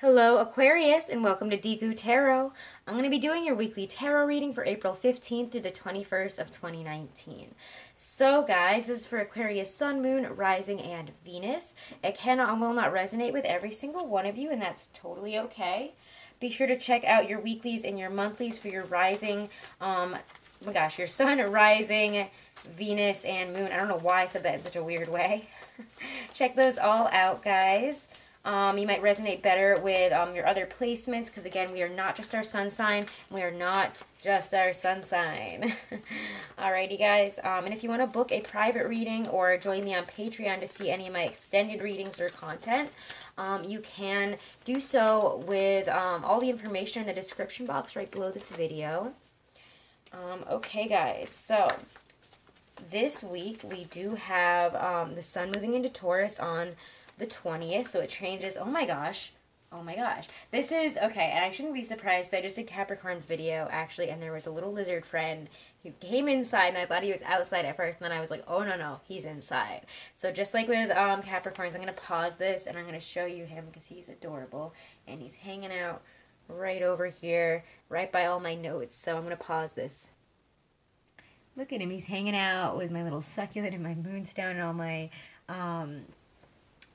Hello Aquarius and welcome to Deku Tarot. I'm going to be doing your weekly tarot reading for April 15th through the 21st of 2019. So guys, this is for Aquarius Sun, Moon, Rising, and Venus. It can and will not resonate with every single one of you, and that's totally okay. Be sure to check out your weeklies and your monthlies for your Rising, oh my gosh, your Sun, Rising, Venus, and Moon. I don't know why I said that in such a weird way. Check those all out, guys. You might resonate better with your other placements because, again, we are not just our sun sign. We are not just our sun sign. Alrighty, guys. And if you want to book a private reading or join me on Patreon to see any of my extended readings or content, you can do so with all the information in the description box right below this video. Okay, guys. So this week we do have the sun moving into Taurus on the 20th, so it changes. Oh my gosh. This is, okay, and I shouldn't be surprised. I just did Capricorn's video, actually, and there was a little lizard friend who came inside, and I thought he was outside at first, and then I was like, oh, no, he's inside. So just like with Capricorns, I'm going to pause this, and I'm going to show you him because he's adorable, and he's hanging out right over here, right by all my notes, so I'm going to pause this. Look at him. He's hanging out with my little succulent and my moonstone and all my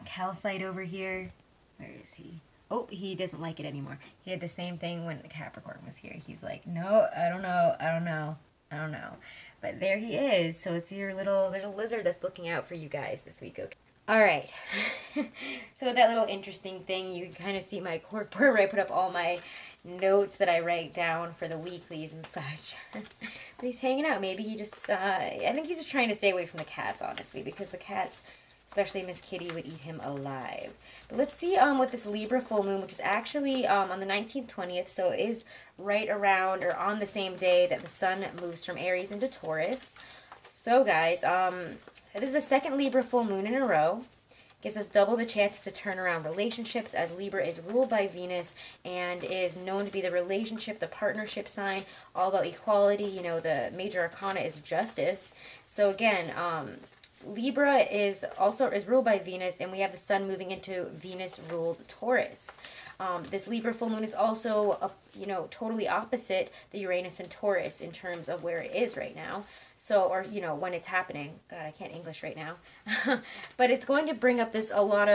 calcite over here. Where is he? Oh, he doesn't like it anymore. He did the same thing when Capricorn was here. He's like, no, I don't know. But there he is. So it's your little, there's a lizard that's looking out for you guys this week, okay? All right. So with that little interesting thing, you can kind of see my corkboard where I put up all my notes that I write down for the weeklies and such. But he's hanging out. Maybe he just, I think he's just trying to stay away from the cats, honestly, because the cats, especially Miss Kitty, would eat him alive. But let's see what this Libra full moon, which is actually on the 19th, 20th, so it is right around or on the same day that the sun moves from Aries into Taurus. So guys, this is the second Libra full moon in a row. Gives us double the chances to turn around relationships, as Libra is ruled by Venus and is known to be the relationship, the partnership sign, all about equality. You know, the major arcana is justice. So again, Libra is ruled by Venus, and we have the sun moving into Venus-ruled Taurus. This Libra full moon is also, totally opposite the Uranus and Taurus in terms of where it is right now. So, or, when it's happening. God, I can't English right now. But it's going to bring up this a lot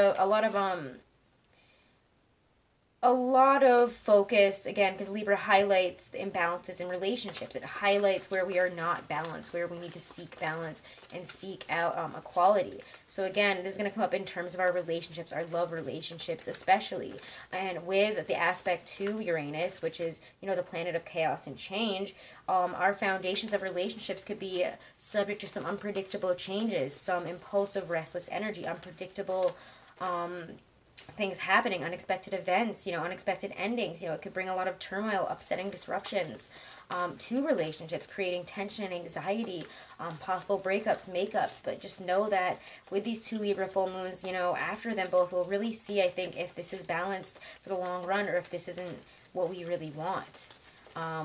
of focus, again, because Libra highlights the imbalances in relationships. It highlights where we are not balanced, where we need to seek balance and seek out equality. So again, this is going to come up in terms of our relationships, our love relationships especially. And with the aspect to Uranus, which is, the planet of chaos and change, our foundations of relationships could be subject to some unpredictable changes, some impulsive, restless energy, unpredictable things happening, unexpected events, unexpected endings. It could bring a lot of turmoil, upsetting disruptions to relationships, creating tension and anxiety, possible breakups, makeups. But just know that with these two Libra full moons, after them both, we'll really see, I think, if this is balanced for the long run or if this isn't what we really want.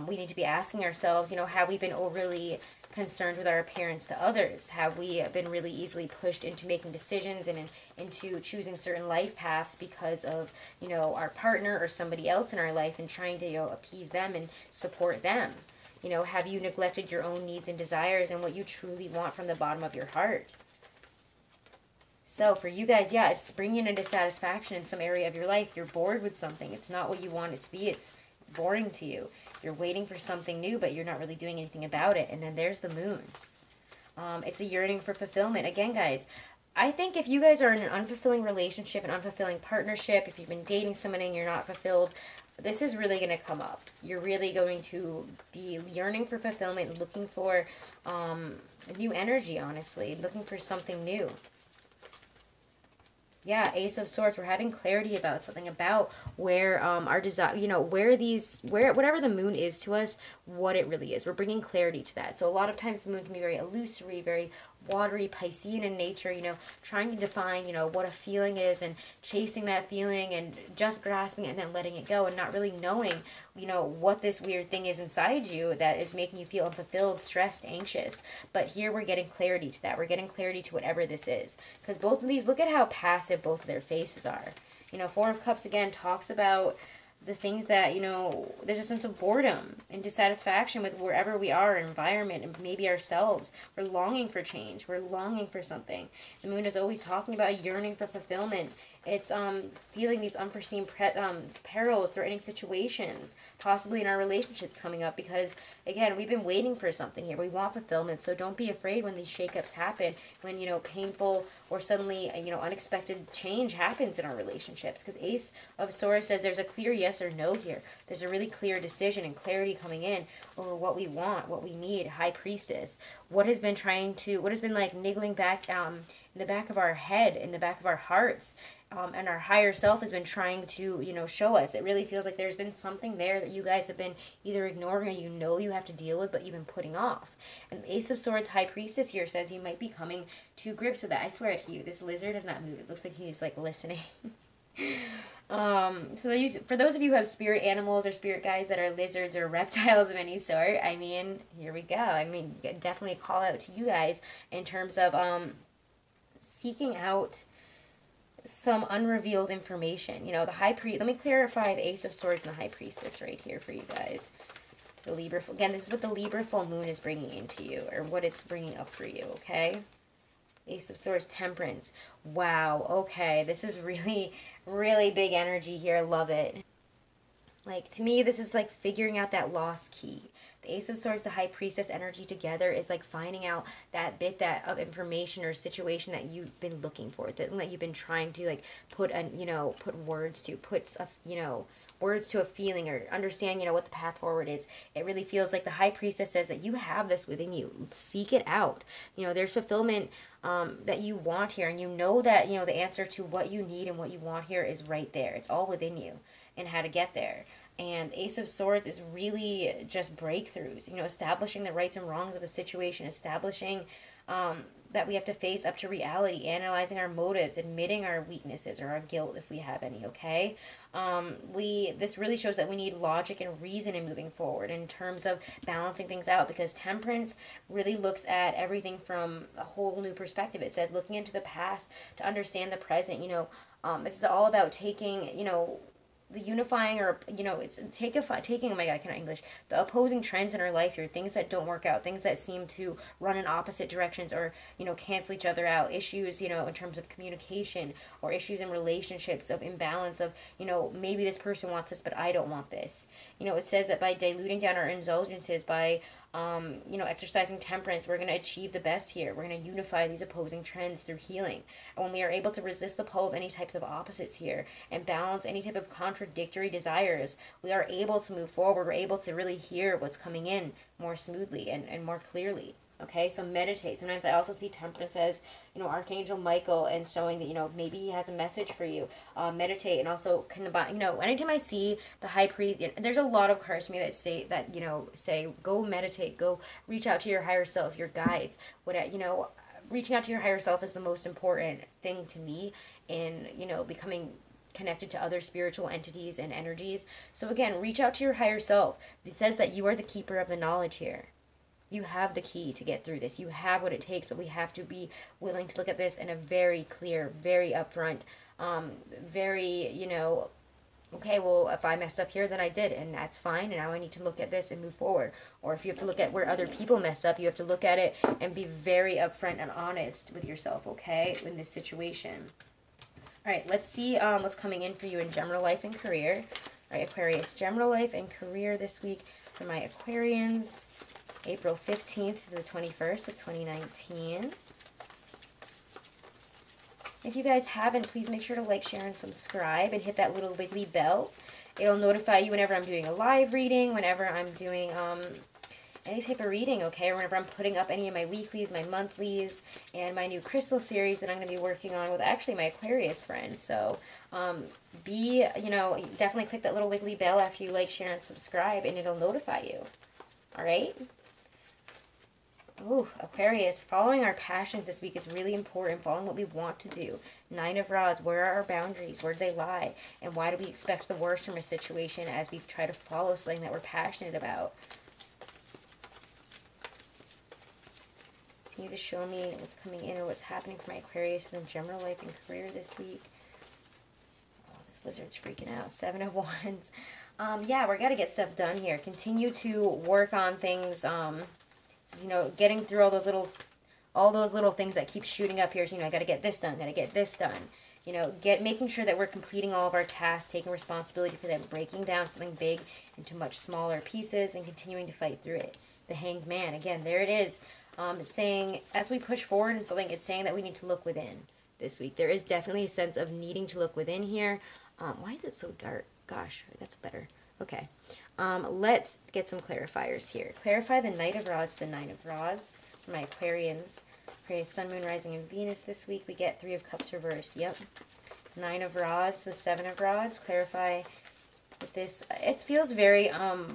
We need to be asking ourselves, have we been overly concerned with our appearance to others? Have we been really easily pushed into making decisions and into choosing certain life paths because of, our partner or somebody else in our life and trying to, appease them and support them? Have you neglected your own needs and desires and what you truly want from the bottom of your heart? So for you guys, yeah, it's bringing in a dissatisfaction in some area of your life. You're bored with something. It's not what you want it to be. It's boring to you. You're waiting for something new, but you're not really doing anything about it. And then there's the moon. It's a yearning for fulfillment. Again, guys, I think if you guys are in an unfulfilling relationship, an unfulfilling partnership, if you've been dating somebody and you're not fulfilled, this is really going to come up. You're really going to be yearning for fulfillment, looking for a new energy, honestly, looking for something new. Yeah, Ace of Swords, we're having clarity about something, about where our desire, whatever the moon is to us, what it really is. We're bringing clarity to that. So a lot of times the moon can be very illusory, very watery, Piscean in nature, trying to define, what a feeling is and chasing that feeling and just grasping it and then letting it go and not really knowing, what this weird thing is inside you that is making you feel unfulfilled, stressed, anxious. But here we're getting clarity to that. We're getting clarity to whatever this is. Because both of these, look at how passive both of their faces are. You know, Four of Cups, again, talks about the things that, you know, there's a sense of boredom and dissatisfaction with wherever we are, environment, and maybe ourselves. We're longing for change. We're longing for something. The moon is always talking about yearning for fulfillment. It's feeling these unforeseen perils, threatening situations, possibly in our relationships coming up, because again, we've been waiting for something here. We want fulfillment, so don't be afraid when these shakeups happen, when, you know, painful or suddenly, you know, unexpected change happens in our relationships. Because Ace of Swords says there's a clear yes or no here. There's a really clear decision and clarity coming in over what we want, what we need. High Priestess, what has been like niggling back in the back of our head, in the back of our hearts, and our higher self has been trying to, you know, show us. It really feels like there's been something there that you guys have been either ignoring or you know you have to deal with, but you've been putting off. And Ace of Swords, High Priestess here says you might be coming to grips with that. I swear to you, this lizard has not moved. It looks like he's like listening. For those of you who have spirit animals or spirit guides that are lizards or reptiles of any sort, I mean, here we go. I mean, definitely a call out to you guys in terms of seeking out some unrevealed information. You know, let me clarify the Ace of Swords and the High Priestess right here for you guys. The Libra, again, this is what the Libra full moon is bringing into you, or what it's bringing up for you, okay? Ace of Swords, Temperance. Wow, okay, this is really, really big energy here. I love it. Like, to me, this is like figuring out that lost key. The Ace of Swords, the High Priestess energy together is like finding out that bit of information or situation that you've been looking for, that you've been trying to like put words to, words to a feeling, or understand, you know, what the path forward is. It really feels like the High Priestess says that you have this within you. Seek it out. You know, there's fulfillment that you want here, and you know that, you know, the answer to what you need and what you want here is right there. It's all within you, and how to get there. And Ace of Swords is really just breakthroughs, you know, establishing the rights and wrongs of a situation, establishing that we have to face up to reality, analyzing our motives, admitting our weaknesses or our guilt if we have any, okay? This really shows that we need logic and reason in moving forward in terms of balancing things out, because Temperance really looks at everything from a whole new perspective. It says looking into the past to understand the present, you know. It's all about taking, you know, the unifying, or, you know, it's taking, oh my god, I cannot English, the opposing trends in our life here, things that don't work out, things that seem to run in opposite directions, or, you know, cancel each other out, issues, you know, in terms of communication, or issues in relationships of imbalance of, you know, maybe this person wants this but I don't want this. You know, it says that by diluting down our indulgences, by you know, exercising temperance, we're going to achieve the best here. We're going to unify these opposing trends through healing. And when we are able to resist the pull of any types of opposites here and balance any type of contradictory desires, we are able to move forward. We're able to really hear what's coming in more smoothly and more clearly. Okay, so meditate. Sometimes I also see Temperance as, you know, Archangel Michael, and showing that, you know, maybe he has a message for you. Meditate, and also combine, you know, anytime I see the High Priest, you know, there's a lot of cards to me that say, go meditate, go reach out to your higher self, your guides. You know, reaching out to your higher self is the most important thing to me in, you know, becoming connected to other spiritual entities and energies. So again, reach out to your higher self. It says that you are the keeper of the knowledge here. You have the key to get through this. You have what it takes, but we have to be willing to look at this in a very clear, very upfront, very, you know, okay, well, if I messed up here, then I did, and that's fine, and now I need to look at this and move forward. Or if you have to look at where other people messed up, you have to look at it and be very upfront and honest with yourself, okay, in this situation. All right, let's see what's coming in for you in general life and career. All right, Aquarius, general life and career this week for my Aquarians. April 15th to the 21st of 2019. If you guys haven't, please make sure to like, share, and subscribe, and hit that little wiggly bell. It'll notify you whenever I'm doing a live reading, whenever I'm doing any type of reading, okay? Or whenever I'm putting up any of my weeklies, my monthlies, and my new crystal series that I'm going to be working on with actually my Aquarius friends. So you know, definitely click that little wiggly bell after you like, share, and subscribe, and it'll notify you. All right? Ooh, Aquarius, following our passions this week is really important. Following what we want to do. Nine of Rods, where are our boundaries? Where do they lie? And why do we expect the worst from a situation as we try to follow something that we're passionate about? Can you just show me what's coming in or what's happening for my Aquarius in general life and career this week? Oh, This lizard's freaking out. 7 of Wands. Yeah, we're gotta get stuff done here. Continue to work on things. You know, getting through all those little things that keep shooting up here. So, you know, I gotta get this done. Gotta get this done. You know, making sure that we're completing all of our tasks, taking responsibility for them, breaking down something big into much smaller pieces, and continuing to fight through it. The Hanged Man, again, there it is. It's saying, as we push forward in something, it's saying that we need to look within this week. There is definitely a sense of needing to look within here. Why is it so dark? Gosh, that's better. Okay. Let's get some clarifiers here. Clarify the Knight of Rods, the Nine of Rods. For my Aquarians, pray Sun, Moon, Rising, and Venus this week. We get 3 of Cups reverse. Yep. 9 of Rods, the 7 of Rods. Clarify with this. It feels very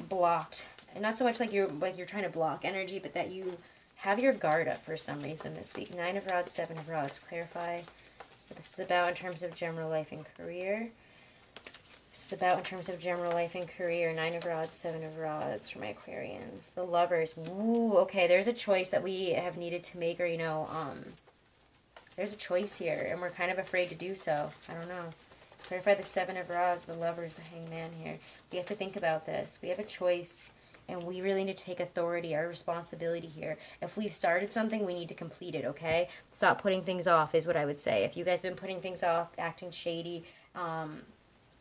blocked. And not so much like you're trying to block energy, but that you have your guard up for some reason this week. 9 of Rods, 7 of Rods. Clarify what this is about in terms of general life and career. This is about in terms of general life and career. 9 of Rods, 7 of Rods for my Aquarians. The Lovers. Woo, okay, there's a choice that we have needed to make, or, you know, there's a choice here, and we're kind of afraid to do so. I don't know. Clarify the 7 of Rods, the Lovers, the Hanged Man here. We have to think about this. We have a choice, and we really need to take authority, our responsibility here. If we've started something, we need to complete it, okay? Stop putting things off is what I would say. If you guys have been putting things off, acting shady,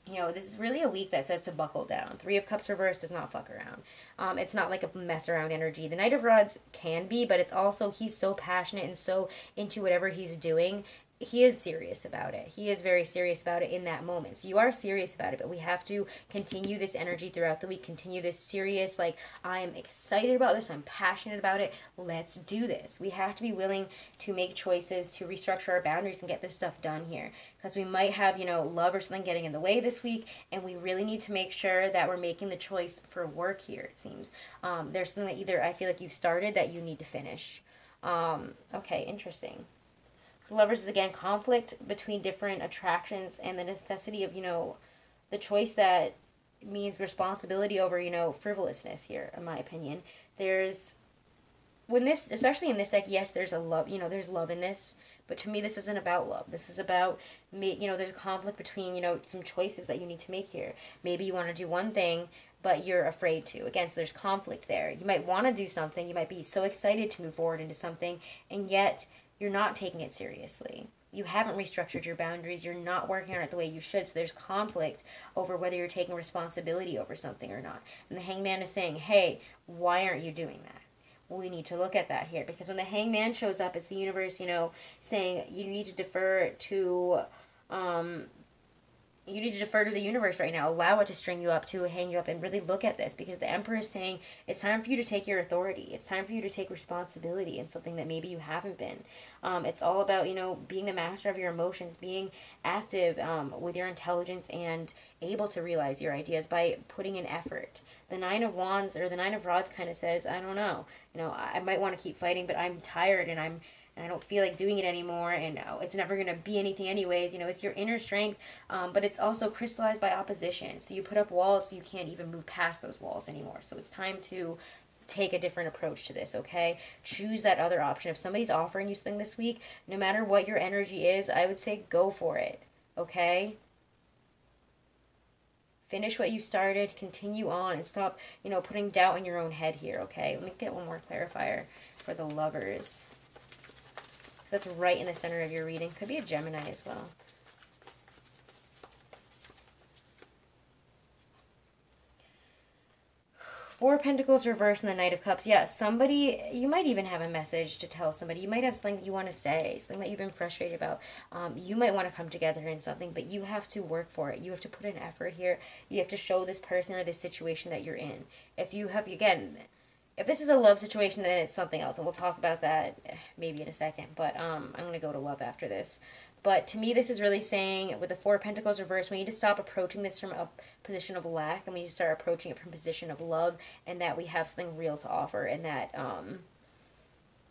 you know, this is really a week that says to buckle down. 3 of Cups reversed does not fuck around. It's not like a mess around energy. The Knight of Rods can be, but it's also, he's so passionate and so into whatever he's doing. He is serious about it. He is very serious about it in that moment. So you are serious about it, but we have to continue this energy throughout the week. Continue this serious, like, I'm excited about this. I'm passionate about it. Let's do this. We have to be willing to make choices to restructure our boundaries and get this stuff done here. Because we might have, you know, love or something getting in the way this week, and we really need to make sure that we're making the choice for work here, it seems. There's something that either I feel like you've started that you need to finish. Okay, interesting. The Lovers is, again, conflict between different attractions and the necessity of, you know, the choice that means responsibility over, you know, frivolousness here, in my opinion. There's, when this, especially in this deck, yes, there's a love, you know, there's love in this, but to me, this isn't about love. This is about, you know, there's a conflict between, you know, some choices that you need to make here. Maybe you want to do one thing, but you're afraid to. Again, so there's conflict there. You might want to do something. You might be so excited to move forward into something, and yet you're not taking it seriously. You haven't restructured your boundaries. You're not working on it the way you should. So there's conflict over whether you're taking responsibility over something or not. And the Hanged Man is saying, hey, why aren't you doing that? Well, we need to look at that here. Because when the Hanged Man shows up, it's the universe, you know, saying you need to defer to the universe right now. Allow it to string you up, to hang you up, and really look at this, because the Emperor is saying it's time for you to take your authority. It's time for you to take responsibility in something that maybe you haven't been. It's all about, you know, being the master of your emotions, being active with your intelligence, and able to realize your ideas by putting in effort. The 9 of Wands, or the 9 of Rods, kind of says, I don't know. You know, I might want to keep fighting, but I'm tired, and I don't feel like doing it anymore, and it's never going to be anything anyways. You know, it's your inner strength, but it's also crystallized by opposition. So you put up walls so you can't even move past those walls anymore. So it's time to take a different approach to this, okay? Choose that other option. If somebody's offering you something this week, no matter what your energy is, I would say go for it, okay? Finish what you started, continue on, and stop, you know, putting doubt in your own head here, okay? Let me get one more clarifier for the Lovers. That's right in the center of your reading. Could be a Gemini as well. Four of Pentacles reversed and the Knight of Cups. Yeah, somebody, you might even have a message to tell somebody. You might have something that you want to say, something that you've been frustrated about. You might want to come together in something, but you have to work for it. You have to put in effort here. You have to show this person or this situation that you're in. If you have, again, if this is a love situation, then it's something else, and we'll talk about that maybe in a second, but I'm going to go to love after this. But to me, this is really saying, with the Four of Pentacles reversed, we need to stop approaching this from a position of lack, and we need to start approaching it from a position of love, and that we have something real to offer, and that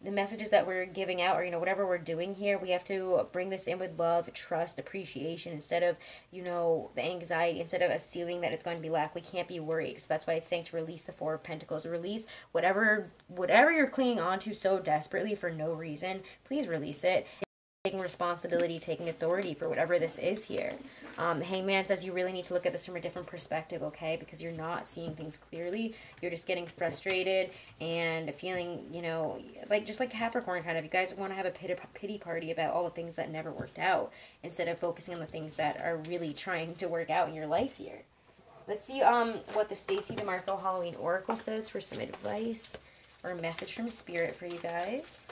the messages that we're giving out, or, you know, whatever we're doing here, we have to bring this in with love, trust, appreciation, instead of, you know, the anxiety, instead of assuming that it's going to be lack. We can't be worried. So that's why it's saying to release the Four of Pentacles. Release whatever you're clinging onto so desperately for no reason. Please release it. Taking responsibility, taking authority for whatever this is here. The Hangman says you really need to look at this from a different perspective, okay? Because you're not seeing things clearly. You're just getting frustrated and feeling, you know, like just like Capricorn kind of. You guys want to have a pity party about all the things that never worked out instead of focusing on the things that are really trying to work out in your life here. Let's see what the Stacey DeMarco Halloween Oracle says for some advice or a message from Spirit for you guys.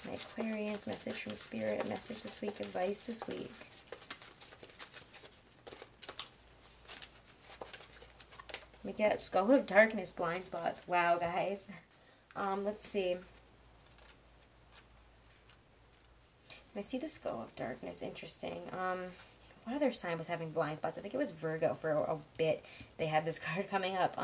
My Aquarians, message from Spirit, message this week, advice this week. We get Skull of Darkness, blind spots. Wow, guys. Let's see. I see the Skull of Darkness. Interesting. What other sign was having blind spots? I think it was Virgo for a bit. They had this card coming up.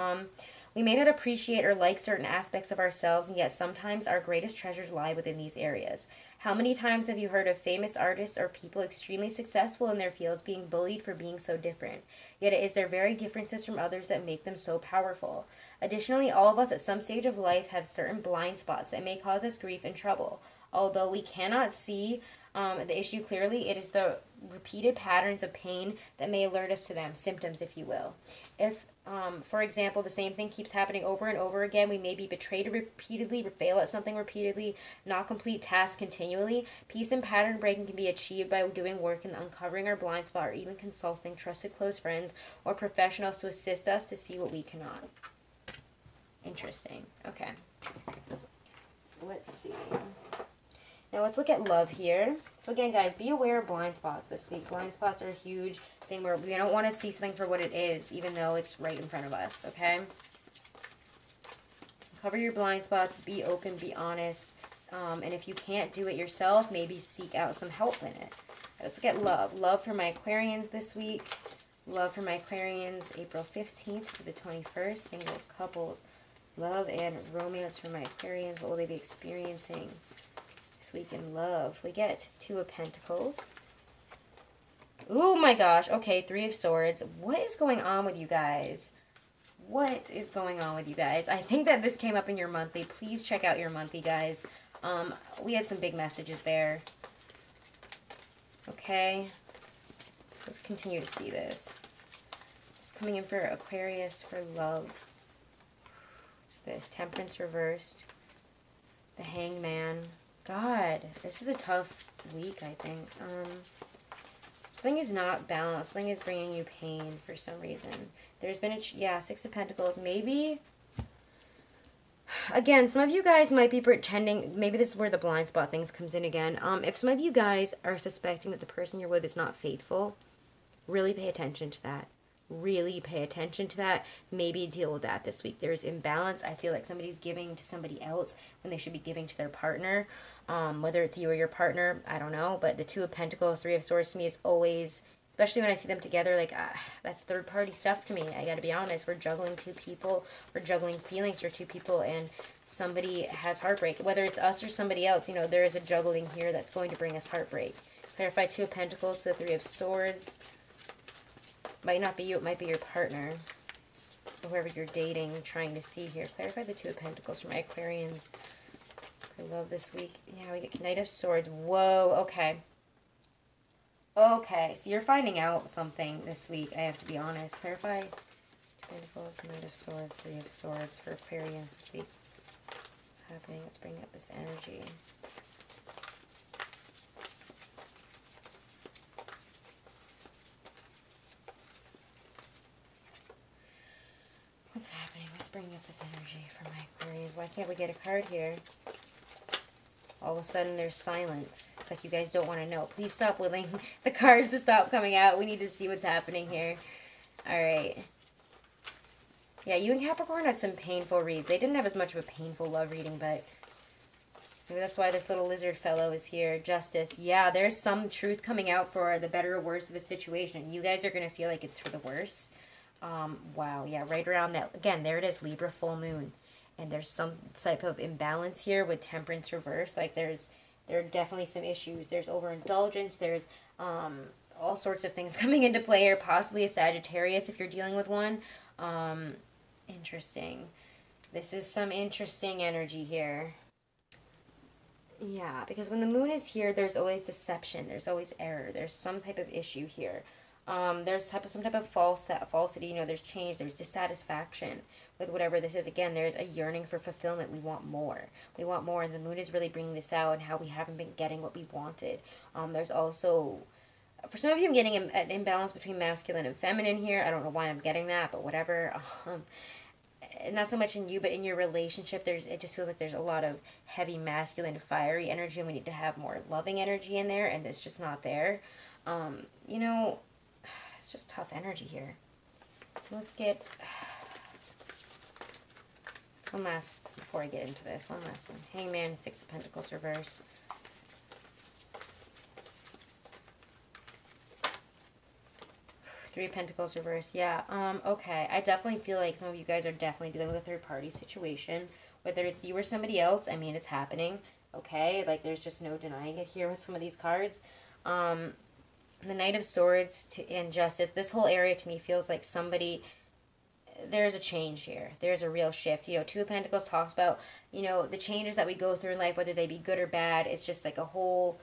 We may not appreciate or like certain aspects of ourselves, and yet sometimes our greatest treasures lie within these areas. How many times have you heard of famous artists or people extremely successful in their fields being bullied for being so different? Yet it is their very differences from others that make them so powerful. Additionally, all of us at some stage of life have certain blind spots that may cause us grief and trouble. Although we cannot see the issue clearly, it is the repeated patterns of pain that may alert us to them, symptoms, if you will. If, for example, the same thing keeps happening over and over again, we may be betrayed repeatedly, fail at something repeatedly, not complete tasks continually. Peace and pattern breaking can be achieved by doing work and uncovering our blind spot, or even consulting trusted close friends or professionals to assist us to see what we cannot. Interesting. Okay. So let's see. Now let's look at love here. So again, guys, be aware of blind spots this week. Blind spots are a huge thing where we don't want to see something for what it is, even though it's right in front of us, okay? Cover your blind spots, be open, be honest. And if you can't do it yourself, maybe seek out some help in it. Let's look at love. Love for my Aquarians this week. Love for my Aquarians, April 15th to the 21st. Singles, couples. Love and romance for my Aquarians. What will they be experiencing this week in love? We get Two of Pentacles. Oh my gosh. Okay, Three of Swords. What is going on with you guys? What is going on with you guys? I think that this came up in your monthly. Please check out your monthly, guys. We had some big messages there. Okay. Let's continue to see this. It's coming in for Aquarius for love. What's this? Temperance reversed. The Hangman. God, this is a tough week, I think. This thing is not balanced. This thing is bringing you pain for some reason. There's been yeah, Six of Pentacles. Maybe, again, some of you guys might be pretending, maybe this is where the blind spot things comes in again. If some of you guys are suspecting that the person you're with is not faithful, really pay attention to that. Really pay attention to that. Maybe deal with that this week. There's imbalance. I feel like somebody's giving to somebody else when they should be giving to their partner. Whether it's you or your partner, I don't know. But the Two of Pentacles, Three of Swords to me is always, especially when I see them together, like, that's third-party stuff to me. I gotta be honest. We're juggling two people. We're juggling feelings for two people, and somebody has heartbreak. Whether it's us or somebody else, you know, there is a juggling here that's going to bring us heartbreak. Clarify Two of Pentacles to the Three of Swords. Might not be you, it might be your partner. Or whoever you're dating, trying to see here. Clarify the Two of Pentacles for my Aquarians. I love this week. Yeah, we get Knight of Swords. Whoa, okay. Okay, so you're finding out something this week, I have to be honest. Clarify Two of Pentacles, Knight of Swords, Three of Swords for Aquarians this week. What's happening? Let's bring up this energy. What's happening? Let's bring up this energy for my Aquarians. Why can't we get a card here? All of a sudden, there's silence. It's like you guys don't want to know. Please stop willing the cards to stop coming out. We need to see what's happening here. All right. Yeah, you and Capricorn had some painful reads. They didn't have as much of a painful love reading, but maybe that's why this little lizard fellow is here. Justice. Yeah, there's some truth coming out for the better or worse of a situation. You guys are going to feel like it's for the worse. Wow, yeah, right around that. Again, there it is, Libra full moon. And there's some type of imbalance here with Temperance reverse. Like, there are definitely some issues. There's overindulgence. There's all sorts of things coming into play here. Possibly a Sagittarius if you're dealing with one. Interesting. This is some interesting energy here. Yeah, because when the moon is here, there's always deception. There's always error. There's some type of issue here. There's some type of falsity. You know, there's change. There's dissatisfaction with whatever this is. Again, there's a yearning for fulfillment. We want more. We want more, and the moon is really bringing this out and how we haven't been getting what we wanted. There's also, for some of you, I'm getting an imbalance between masculine and feminine here. I don't know why I'm getting that, but whatever. Not so much in you, but in your relationship, it just feels like there's a lot of heavy masculine fiery energy, and we need to have more loving energy in there, and it's just not there. You know, it's just tough energy here. Let's get one last, before I get into this, one last one. Hangman, Six of Pentacles reverse. Three of Pentacles reverse. Yeah. Okay. I definitely feel like some of you guys are definitely dealing with a third party situation. Whether it's you or somebody else, I mean, it's happening. Okay. Like, there's just no denying it here with some of these cards. The Knight of Swords and Justice. This whole area to me feels like somebody, there's a change here. There's a real shift. You know, Two of Pentacles talks about, you know, the changes that we go through in life, whether they be good or bad. It's just like a whole,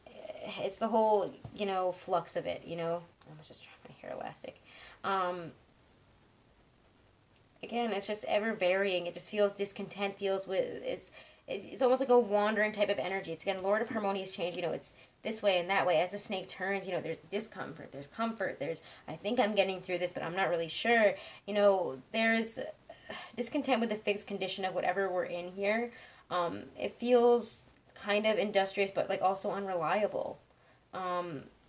it's the whole, you know, flux of it, you know. I was just trying my hair elastic. Again, it's just ever varying. It just feels discontent, feels with, it's almost like a wandering type of energy. It's, again, Lord of Harmonious change. You know, it's this way and that way. As the snake turns, you know, there's discomfort, there's comfort, there's, I think I'm getting through this, but I'm not really sure. You know, there's discontent with the fixed condition of whatever we're in here. It feels kind of industrious, but like also unreliable.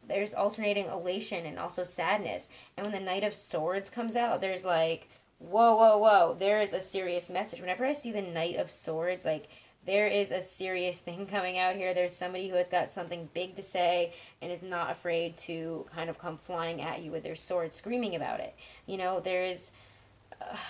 There's alternating elation and also sadness. And when the Knight of Swords comes out, there's like, whoa, whoa, whoa. There is a serious message. Whenever I see the Knight of Swords, like, there is a serious thing coming out here. There's somebody who has got something big to say and is not afraid to kind of come flying at you with their sword, screaming about it. You know, there's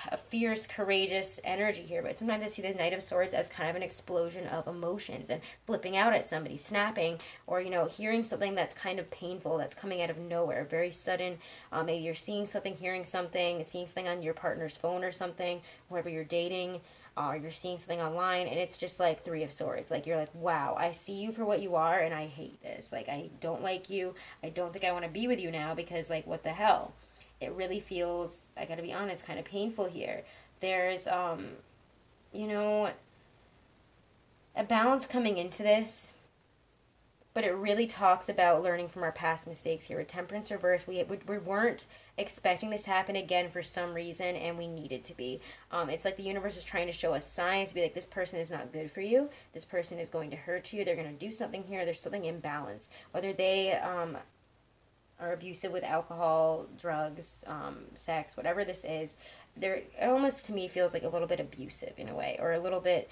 a fierce, courageous energy here, but sometimes I see the Knight of Swords as kind of an explosion of emotions and flipping out at somebody, snapping, or, you know, hearing something that's kind of painful, that's coming out of nowhere, very sudden. Maybe you're seeing something, hearing something, seeing something on your partner's phone or something, whoever you're dating, or you're seeing something online, and it's just like Three of Swords. Like, you're like, wow, I see you for what you are, and I hate this. Like, I don't like you. I don't think I want to be with you now because, like, what the hell? It really feels, I gotta be honest, kind of painful here. There's, you know, a balance coming into this, but it really talks about learning from our past mistakes here. With Temperance reverse, we weren't expecting this to happen again for some reason, and we needed to be. It's like the universe is trying to show us signs to be like, this person is not good for you. This person is going to hurt you. They're going to do something here. There's something imbalanced. Whether they, are abusive with alcohol, drugs, sex, whatever this is, it almost to me feels like a little bit abusive in a way, or a little bit,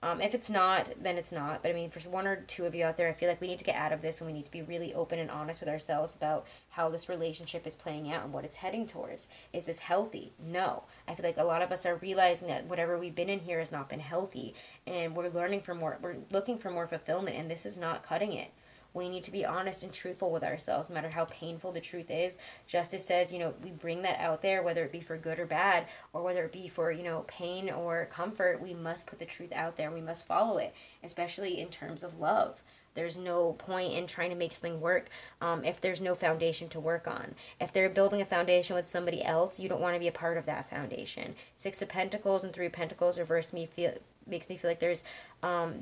if it's not, then it's not. But I mean, for one or two of you out there, I feel like we need to get out of this, and we need to be really open and honest with ourselves about how this relationship is playing out and what it's heading towards. Is this healthy? No. I feel like a lot of us are realizing that whatever we've been in here has not been healthy, and we're learning for more, we're looking for more fulfillment, and this is not cutting it. We need to be honest and truthful with ourselves, no matter how painful the truth is. Justice says, you know, we bring that out there, whether it be for good or bad, or whether it be for, you know, pain or comfort. We must put the truth out there. We must follow it, especially in terms of love. There's no point in trying to make something work if there's no foundation to work on. If they're building a foundation with somebody else, you don't want to be a part of that foundation. Six of Pentacles and Three of Pentacles reverse makes me feel like there's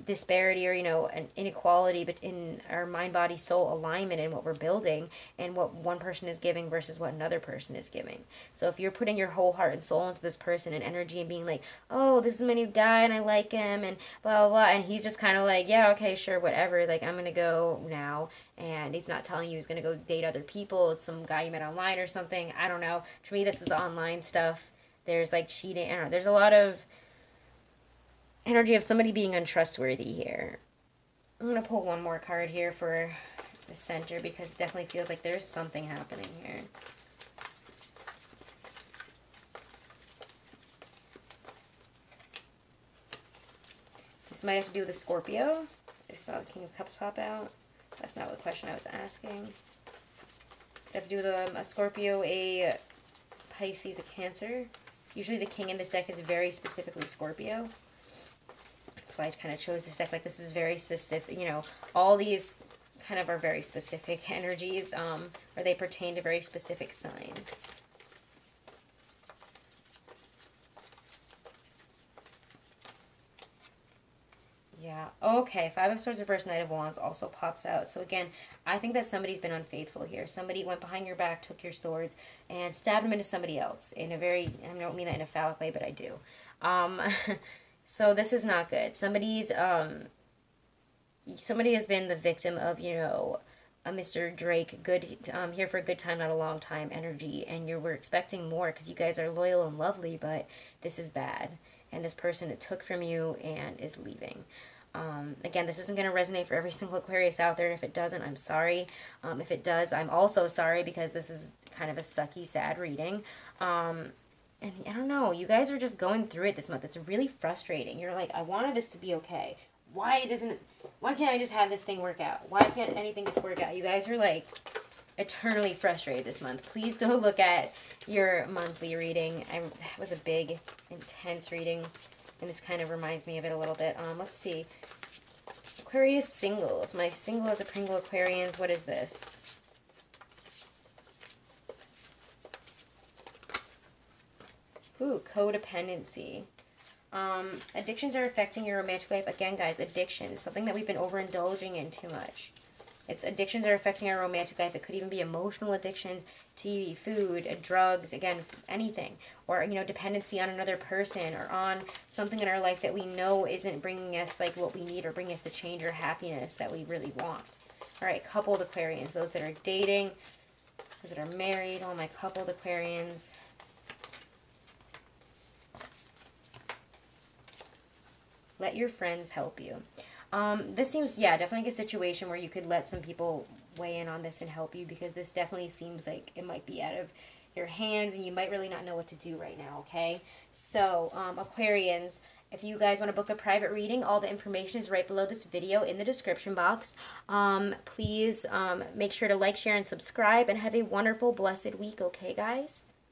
disparity, or, you know, an inequality but in our mind, body, soul alignment in what we're building and what one person is giving versus what another person is giving. So if you're putting your whole heart and soul into this person and energy and being like, oh, this is my new guy and I like him and blah blah blah, and he's just kind of like, yeah, okay, sure, whatever, like, I'm gonna go now, and he's not telling you he's gonna go date other people, it's some guy you met online or something, I don't know. To me, this is online stuff. There's like cheating, I don't know, there's a lot of energy of somebody being untrustworthy here. I'm going to pull one more card here for the center, because it definitely feels like there's something happening here. This might have to do with a Scorpio. I just saw the King of Cups pop out. That's not the question I was asking. It have to do with a Scorpio, a Pisces, a Cancer. Usually the King in this deck is very specifically Scorpio. It's that's why I kind of chose this deck. Like, this is very specific, you know, all these kind of are very specific energies, or they pertain to very specific signs. Yeah, okay, Five of Swords reverse, Knight of Wands also pops out. So again, I think that somebody's been unfaithful here. Somebody went behind your back, took your swords, and stabbed them into somebody else in a very, I don't mean that in a phallic way, but I do. So this is not good. Somebody has been the victim of, you know, a Mr. Drake, good, here for a good time, not a long time energy, and we're expecting more because you guys are loyal and lovely, but this is bad. And this person it took from you and is leaving. Again, this isn't going to resonate for every single Aquarius out there. If it doesn't, I'm sorry. If it does, I'm also sorry, because this is kind of a sucky, sad reading. And I don't know, you guys are just going through it this month. It's really frustrating. You're like, I wanted this to be okay. Why can't I just have this thing work out? Why can't anything just work out? You guys are like eternally frustrated this month. Please go look at your monthly reading. That was a big, intense reading, and this kind of reminds me of it a little bit. Let's see. Aquarius singles. My single as a Pringle Aquarians. What is this? Ooh, codependency. Addictions are affecting your romantic life. Again, guys, addiction is something that we've been overindulging in too much. Addictions are affecting our romantic life. It could even be emotional addictions, TV, food, drugs, again, anything. Or, you know, dependency on another person or on something in our life that we know isn't bringing us, like, what we need or bringing us the change or happiness that we really want. All right, coupled Aquarians. Those that are dating, those that are married, all my coupled Aquarians. Let your friends help you. This seems, yeah, definitely like a situation where you could let some people weigh in on this and help you, because this definitely seems like it might be out of your hands and you might really not know what to do right now, okay? So, Aquarians, if you guys want to book a private reading, all the information is right below this video in the description box. Please make sure to like, share, and subscribe, and have a wonderful, blessed week, okay, guys?